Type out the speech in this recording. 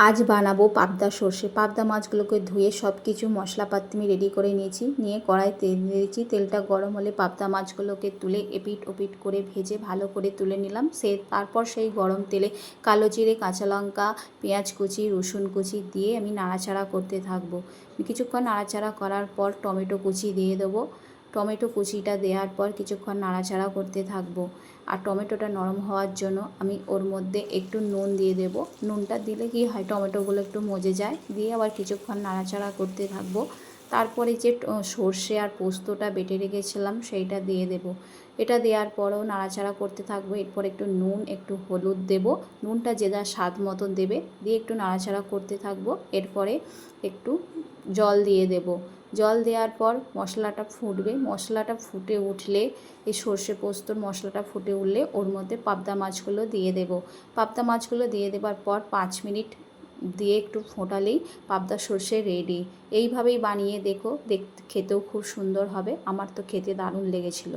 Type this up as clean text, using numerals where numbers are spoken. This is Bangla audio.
আজ বানাবো পাবদা সর্ষে। পাবদা মাছগুলোকে ধুয়ে সব কিছু মশলাপাতি আমি রেডি করে নিয়েছি। নিয়ে কড়াই তেল দিয়েছি। তেলটা গরম হলে পাবদা মাছগুলোকে তুলে এপিট ওপিট করে ভেজে ভালো করে তুলে নিলাম। তারপর সেই গরম তেলে কালো জিরে, কাঁচা লঙ্কা, পেঁয়াজ কুচি, রসুন কুচি দিয়ে আমি নাড়াচাড়া করতে থাকবো। কিছুক্ষণ নাড়াচাড়া করার পর টমেটো কুচি দিয়ে দেবো। টমেটো কুচিটা দেওয়ার পর কিছুক্ষণ নাড়াচাড়া করতে থাকবো। আর টমেটোটা নরম হওয়ার জন্য আমি ওর মধ্যে একটু নুন দিয়ে দেব। নুনটা দিলে কি হয়, টমেটোগুলো একটু মজে যায়। দিয়ে আবার কিছুক্ষণ নাড়াচাড়া করতে থাকবো। তারপরে যে সর্ষে আর পোস্তটা বেটে রেখেছিলাম সেইটা দিয়ে দেব। এটা দেওয়ার পরেও নাড়াচাড়া করতে থাকবো। এরপর একটু নুন, একটু হলুদ দেব। নুনটা যে যার স্বাদ মতন দেবে। দিয়ে একটু নাড়াচাড়া করতে থাকবো। এরপরে একটু জল দিয়ে দেব। জল দেওয়ার পর মশলাটা ফুটবে। মশলাটা ফুটে উঠলে, এই সর্ষে পোস্তর মশলাটা ফুটে উঠলে ওর মধ্যে পাবদা মাছগুলো দিয়ে দেব। পাবদা মাছগুলো দিয়ে দেওয়ার পর 5 মিনিট দিয়ে একটু ফোটালেই পাবদা সর্ষে রেডি। এইভাবেই বানিয়ে দেখো, খেতেও খুব সুন্দর হবে। আমার তো খেতে দারুণ লেগেছিল।